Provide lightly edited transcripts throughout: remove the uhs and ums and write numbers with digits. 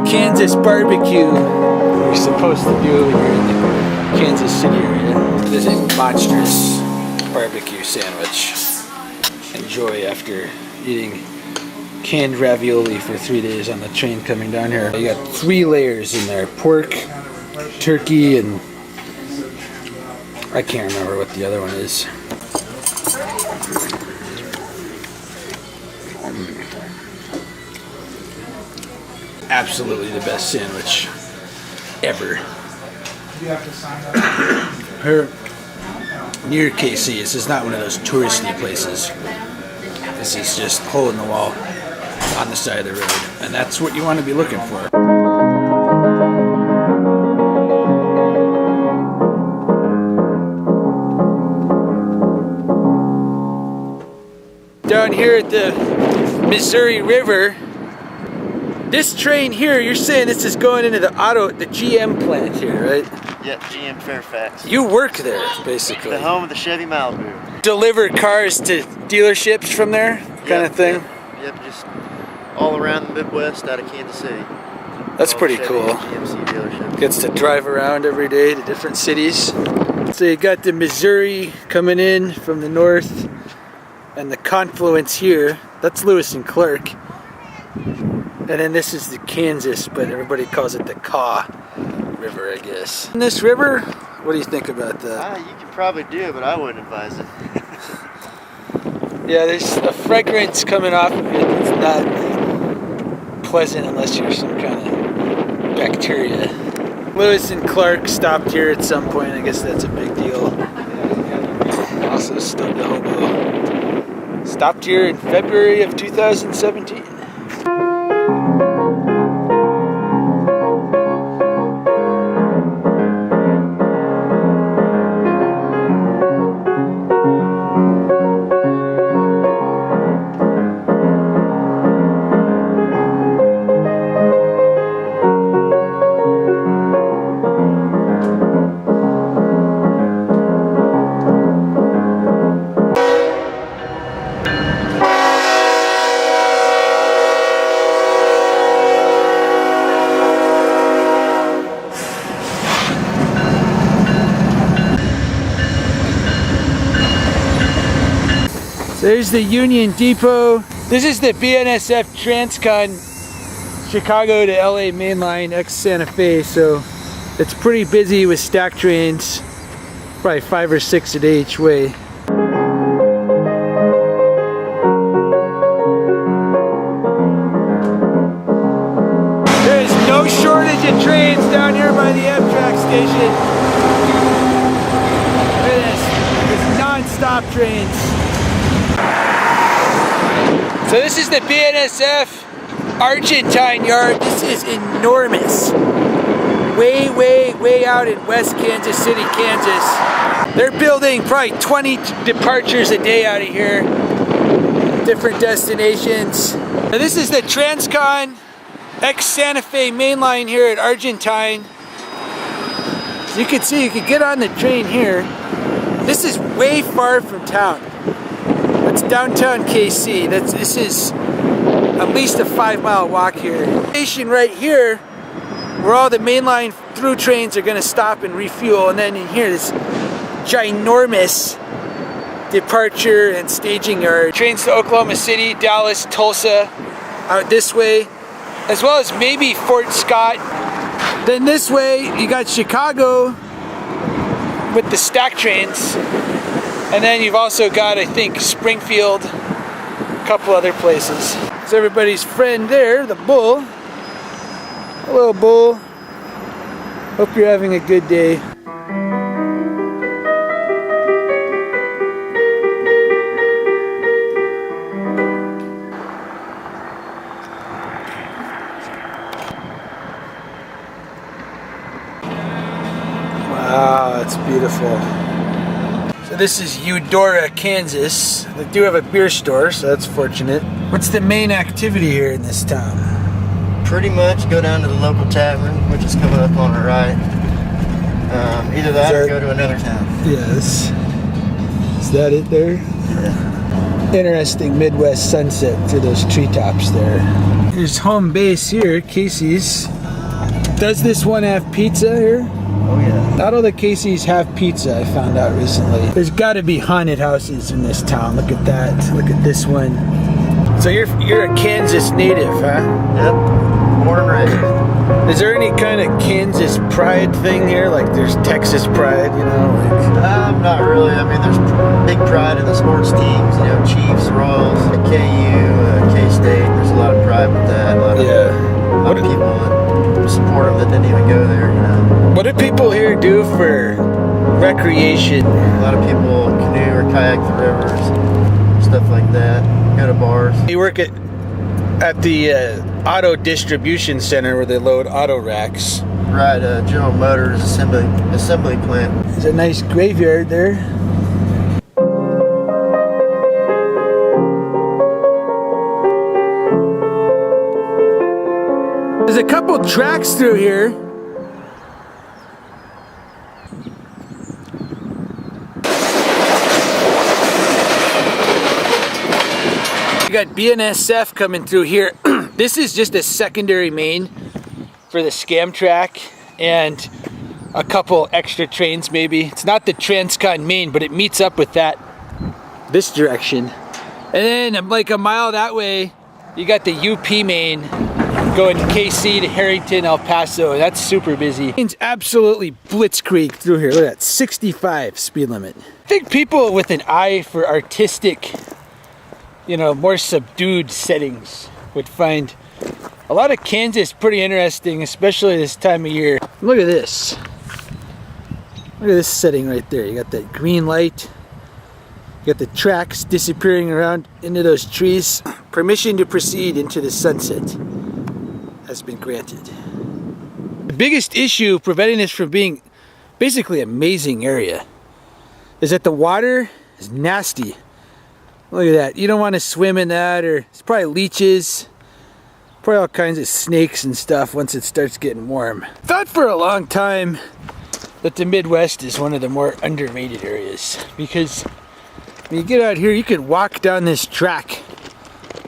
Kansas barbecue we're supposed to do here in the Kansas City area. It is a monstrous barbecue sandwich. Enjoy after eating canned ravioli for 3 days on the train coming down here. You got 3 layers in there: pork, turkey, and I can't remember what the other one is. Absolutely the best sandwich ever. Here near KC, this is not one of those touristy places. This is just hole in the wall on the side of the road, and that's what you want to be looking for. Down here at the Missouri River, this train here, you're saying this is going into the GM plant here, right? Yep, GM Fairfax. You work there, basically. The home of the Chevy Malibu. Deliver cars to dealerships from there, kind of thing? Yep, just all around the Midwest out of Kansas City. That's all pretty Chevy cool. GMC dealerships. Gets to drive around every day to different cities. So you got the Missouri coming in from the north, and the confluence here, that's Lewis and Clark. And then this is the Kansas, but everybody calls it the Kaw River, I guess. In this river, what do you think about that? You could probably do it, but I wouldn't advise it. Yeah, there's a fragrance coming off of it. It's not pleasant unless you're some kind of bacteria. Lewis and Clark stopped here at some point. I guess that's a big deal. Also, Stobe, the Hobo stopped here in February of 2017. There's the Union Depot. This is the BNSF Transcon Chicago to LA mainline ex Santa Fe, so it's pretty busy with stack trains, probably 5 or 6 a day each way. There is no shortage of trains down here by the Amtrak station. Look at this, it's non-stop trains. So this is the BNSF Argentine yard. This is enormous. Way, way, way out in West Kansas City, Kansas. They're building probably 20 departures a day out of here. Different destinations. Now this is the Transcon ex Santa Fe mainline here at Argentine. So you can see, you can get on the train here. This is way far from town. That's downtown KC. This is at least a 5-mile walk here. Station right here, where all the mainline through trains are going to stop and refuel, and then in here, this ginormous departure and staging yard. Trains to Oklahoma City, Dallas, Tulsa, out this way, as well as maybe Fort Scott. Then this way, you got Chicago with the stack trains. And then you've also got, I think, Springfield, a couple other places. It's everybody's friend there, the bull. Hello, bull. Hope you're having a good day. Wow, that's beautiful. So this is Eudora, Kansas. They do have a beer store, so that's fortunate. What's the main activity here in this town? Pretty much go down to the local tavern, which is coming up on our right. Either that or go to another town. Yes. Is that it there? Yeah. Interesting Midwest sunset through those treetops there. Here's home base here, Casey's. Does this one have pizza here? Oh yeah. Not all the Casey's have pizza, I found out recently. There's gotta be haunted houses in this town. Look at that. Look at this one. So you're a Kansas native, huh? Yep. Born and raised. Is there any kind of Kansas pride thing here? Like there's Texas pride, you know? Not really. I mean, there's big pride in the sports teams. You know, Chiefs, Royals, KU, K-State. There's a lot of pride with that. A lot of people that support them that didn't even go there. You know. What do people here do for recreation? A lot of people canoe or kayak the rivers, stuff like that. Go to bars. You work at the auto distribution center where they load auto racks. Right, General Motors assembly plant. There's a nice graveyard there. There's a couple tracks through here. You got BNSF coming through here. This is just a secondary main for the scam track and a couple extra trains maybe. It's not the Transcon main, but it meets up with that this direction. And then like a mile that way, you got the UP main going KC to Harrington, El Paso. That's super busy. It's absolutely blitzkrieg through here. Look at that, 65 speed limit. I think people with an eye for artistic, you know, more subdued settings would find a lot of Kansas pretty interesting, especially this time of year. Look at this. Look at this setting right there. You got that green light. You got the tracks disappearing around into those trees. Permission to proceed into the sunset has been granted. The biggest issue preventing this from being basically an amazing area is that the water is nasty. Look at that. You don't want to swim in that, or it's probably leeches. Probably all kinds of snakes and stuff once it starts getting warm. Thought for a long time that the Midwest is one of the more underrated areas, because when you get out here, you can walk down this track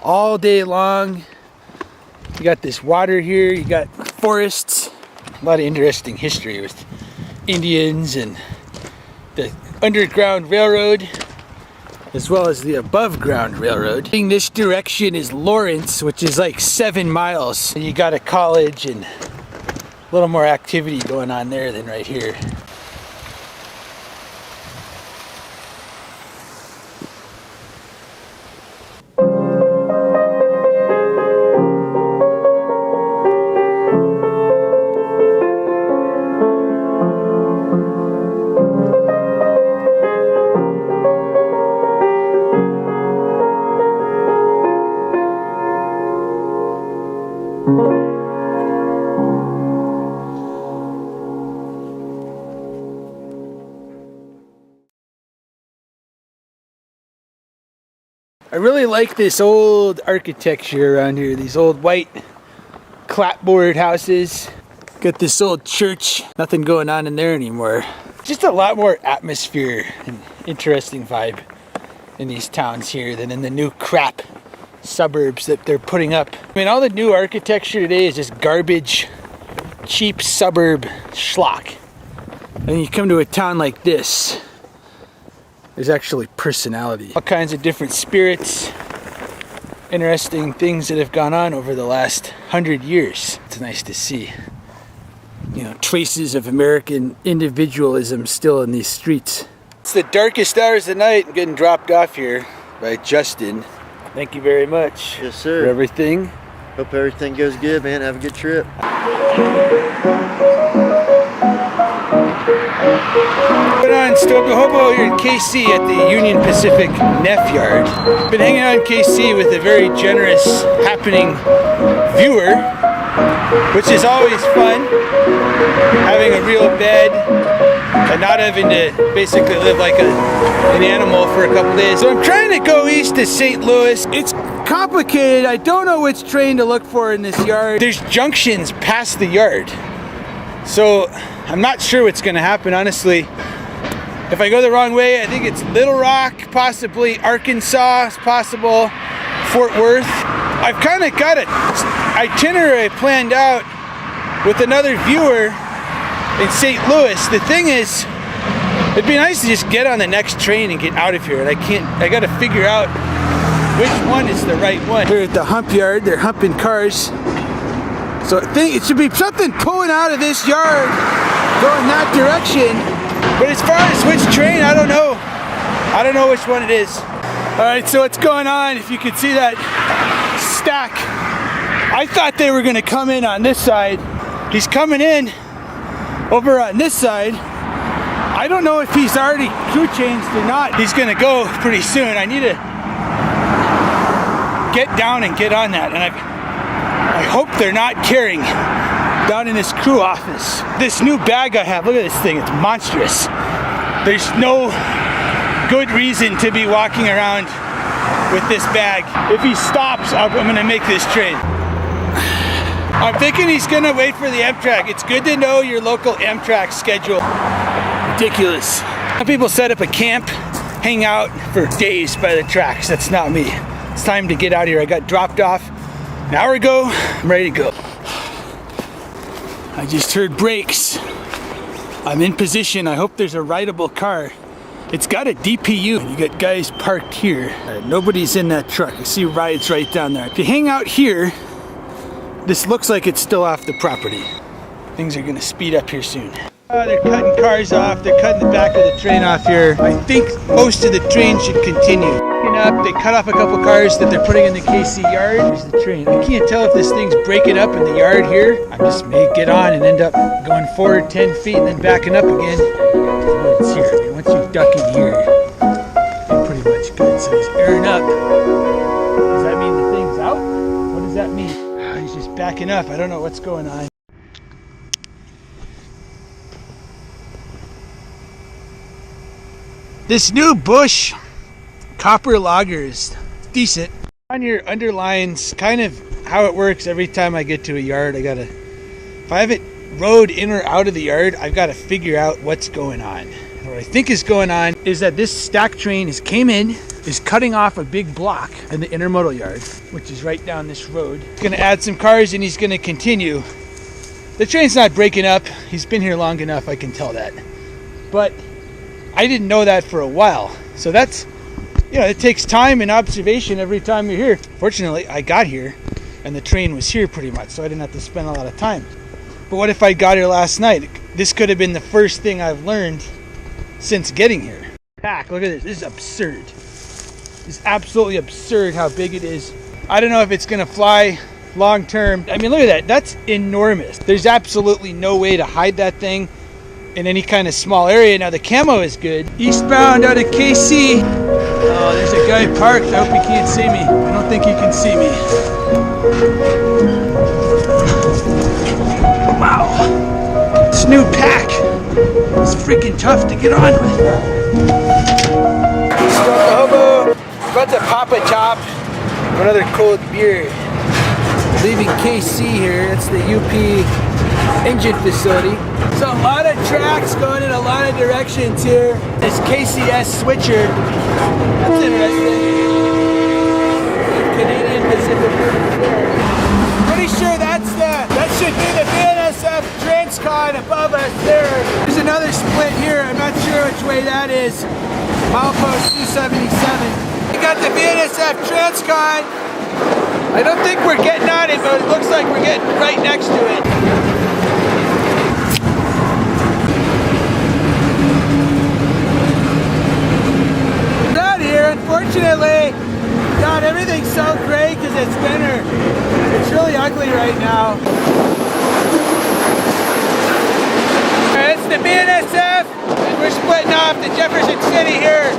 all day long. You got this water here, you got forests, a lot of interesting history with Indians and the Underground Railroad, as well as the above ground railroad. In this direction is Lawrence, which is like 7 miles. You got a college and a little more activity going on there than right here. I really like this old architecture around here, these old white clapboard houses. Got this old church, nothing going on in there anymore. Just a lot more atmosphere and interesting vibe in these towns here than in the new crap suburbs that they're putting up. I mean, all the new architecture today is just garbage, cheap suburb schlock. And you come to a town like this, there's actually personality. All kinds of different spirits, interesting things that have gone on over the last 100 years. It's nice to see, you know, traces of American individualism still in these streets. It's the darkest hours of the night. I'm getting dropped off here by Justin. Thank you very much. Yes, sir. For everything. Hope everything goes good, man. Have a good trip. Put on Stobe, Hobo here in KC at the Union Pacific Neff Yard. Been hanging out in KC with a very generous, happening viewer, which is always fun. Having a real bed and not having to basically live like an animal for a couple days. So I'm trying to go east to St. Louis. It's complicated. I don't know which train to look for in this yard. There's junctions past the yard. So I'm not sure what's gonna happen, honestly. If I go the wrong way, I think it's Little Rock, possibly Arkansas, it's possible, Fort Worth. I've kind of got an itinerary planned out with another viewer in St. Louis. The thing is, it'd be nice to just get on the next train and get out of here. And I gotta figure out which one is the right one. Here at the hump yard, they're humping cars. So I think it should be something pulling out of this yard, going that direction. But as far as which train, I don't know. I don't know which one it is. All right, so what's going on? If you could see that stack, I thought they were gonna come in on this side. He's coming in over on this side. I don't know if he's already crew changed or not. He's gonna go pretty soon. I need to get down and get on that. And I hope they're not carrying down in this crew office. This new bag I have, look at this thing, it's monstrous. There's no good reason to be walking around with this bag. If he stops, I'm gonna make this train. I'm thinking he's gonna wait for the Amtrak. It's good to know your local Amtrak schedule. Ridiculous. Some people set up a camp, hang out for days by the tracks. That's not me. It's time to get out of here. I got dropped off an hour ago. I'm ready to go. I just heard brakes. I'm in position. I hope there's a rideable car. It's got a DPU. You got guys parked here. Nobody's in that truck. I see rides right down there. If you hang out here, this looks like it's still off the property. Things are gonna speed up here soon. They're cutting cars off. They're cutting the back of the train off here. I think most of the train should continue. Picking up, they cut off a couple cars that they're putting in the KC yard. Here's the train. I can't tell if this thing's breaking up in the yard here. I just may get on and end up going forward 10 feet and then backing up again. It's here. I mean, once you duck in here, you're pretty much good. So he's airing up. Does that mean the thing's out? What does that mean? He's just backing up. I don't know what's going on. This new Bush copper logger is decent. On your underlines, kind of how it works every time I get to a yard, if I have it rode in or out of the yard, I've got to figure out what's going on. And what I think is going on is that this stack train came in, is cutting off a big block in the intermodal yard, which is right down this road. He's gonna add some cars and he's gonna continue. The train's not breaking up. He's been here long enough, I can tell that. But I didn't know that for a while. So that's, it takes time and observation every time you're here. Fortunately, I got here and the train was here pretty much, so I didn't have to spend a lot of time. But what if I got here last night? This could have been the first thing I've learned since getting here. Pack, look at this. This is absurd. It's absolutely absurd how big it is. I don't know if it's gonna fly long term. I mean, look at that. That's enormous. There's absolutely no way to hide that thing in any kind of small area. Now the camo is good. Eastbound out of KC. Oh, there's a guy parked. I hope he can't see me. I don't think he can see me. Wow. This new pack is freaking tough to get on with. Stobe, Hobo. About to pop a top. Another cold beer. Leaving KC here. That's the UP engine facility. So a lot of tracks going in a lot of directions here. This KCS switcher. That's interesting. Canadian Pacific. Pretty sure that should be the BNSF Transcon above us there. There's another split here. I'm not sure which way that is. Milepost 277. We got the BNSF Transcon. I don't think we're getting on it, but it looks like we're getting right next to it. Out here, unfortunately, God, everything's so great because it's winter. It's really ugly right now. Alright, it's the BNSF, and we're splitting off to Jefferson City here.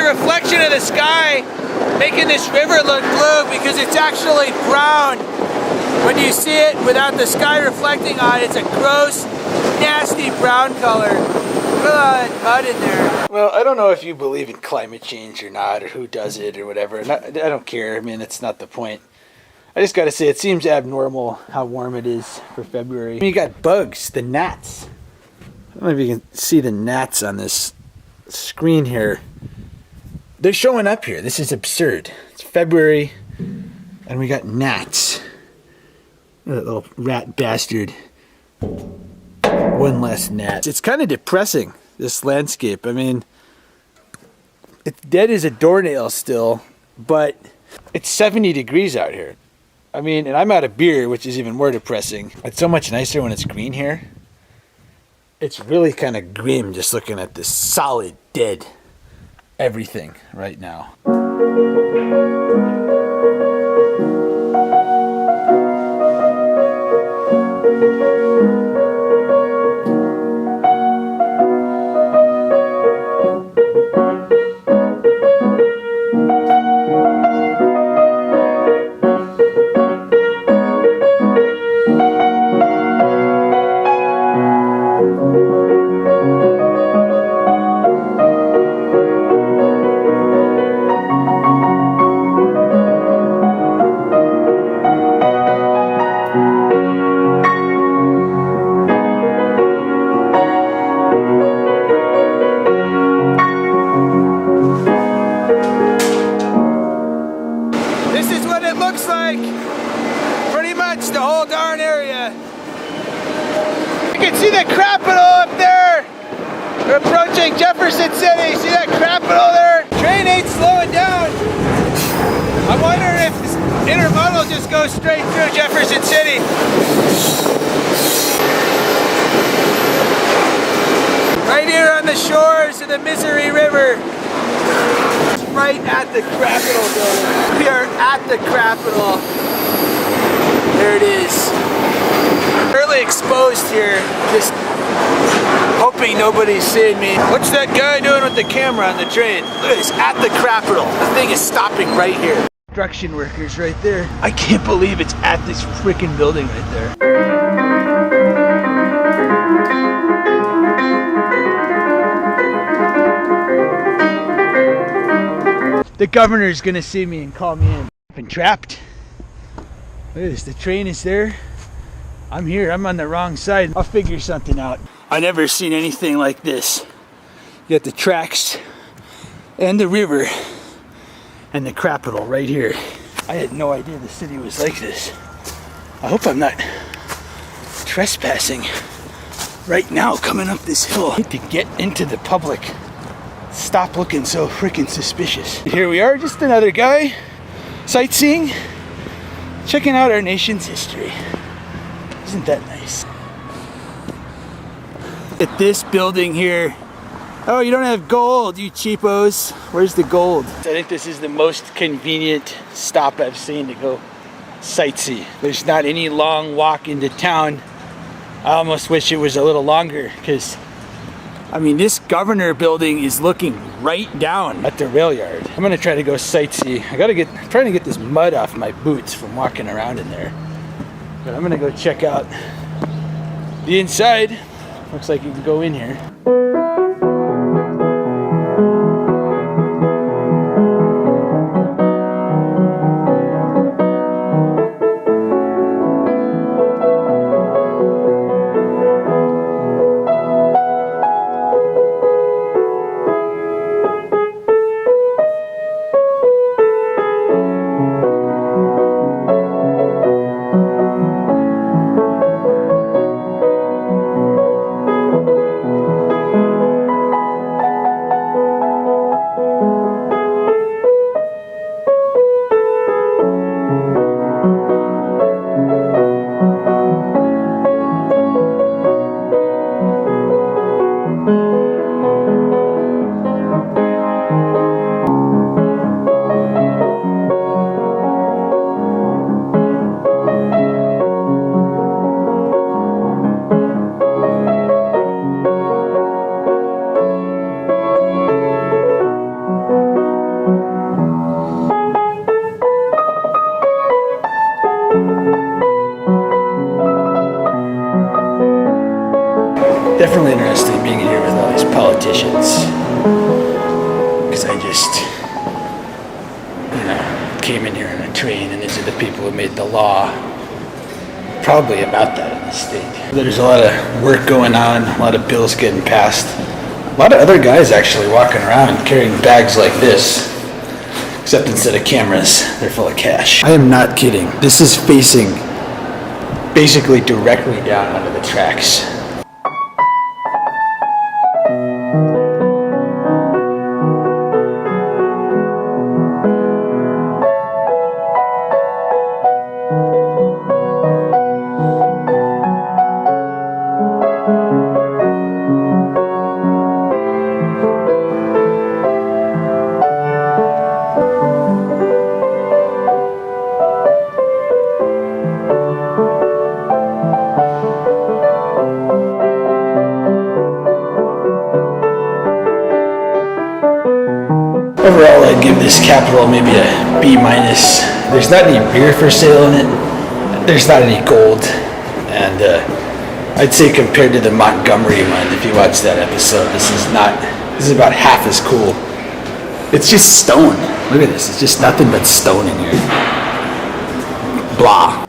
Reflection of the sky making this river look blue because it's actually brown when you see it without the sky reflecting on it. It's a gross, nasty brown color. Look at all that mud in there. Well, I don't know if you believe in climate change or not, or who does it or whatever. I don't care. I mean, it's not the point. I just gotta say, it seems abnormal how warm it is for February. You got bugs, the gnats. I don't know if you can see the gnats on this screen here. They're showing up here. This is absurd. It's February, and we got gnats. That little rat bastard. One less gnat. It's kind of depressing, this landscape. I mean, it's dead as a doornail still, but it's 70 degrees out here. I mean, and I'm out of beer, which is even more depressing. It's so much nicer when it's green here. It's really kind of grim just looking at this solid, dead everything right now. The whole darn area. You can see the Capitol up there. We're approaching Jefferson City. See that Capitol there? Train ain't slowing down. I'm wondering if this intermodal just goes straight through Jefferson City. Right here on the shores of the Missouri River. Right at the Capitol building. We are at the Capitol. There it is. Fairly exposed here. Just hoping nobody's seeing me. What's that guy doing with the camera on the train? Look at this, at the Capitol. The thing is stopping right here. Construction workers right there. I can't believe it's at this freaking building right there. The governor's gonna see me and call me in. I've been trapped. Look at this, the train is there. I'm here, I'm on the wrong side. I'll figure something out. I've never seen anything like this. You got the tracks and the river and the Capitol right here. I had no idea the city was like this. I hope I'm not trespassing right now coming up this hill. I need to get into the public. Stop looking so freaking suspicious. Here we are, just another guy sightseeing. Checking out our nation's history. Isn't that nice? At this building here. Oh, you don't have gold, you cheapos. Where's the gold? I think this is the most convenient stop I've seen to go sightsee. There's not any long walk into town. I almost wish it was a little longer because, I mean, this governor building is looking right down at the rail yard. I'm gonna try to go sightsee. I'm trying to get this mud off my boots from walking around in there. But I'm gonna go check out the inside. Looks like you can go in here. Definitely interesting being here with all these politicians, because I just, came in here on a train, and these are the people who made the law. Probably about that in the state. There's a lot of work going on, a lot of bills getting passed. A lot of other guys actually walking around carrying bags like this. Except instead of cameras, they're full of cash. I am not kidding. This is facing basically directly down onto the tracks. Overall, I'd give this Capitol maybe a B-. There's not any beer for sale in it. There's not any gold. And I'd say compared to the Montgomery one, if you watch that episode, this is about half as cool. It's just stone. Look at this. It's just nothing but stone in here. Blah.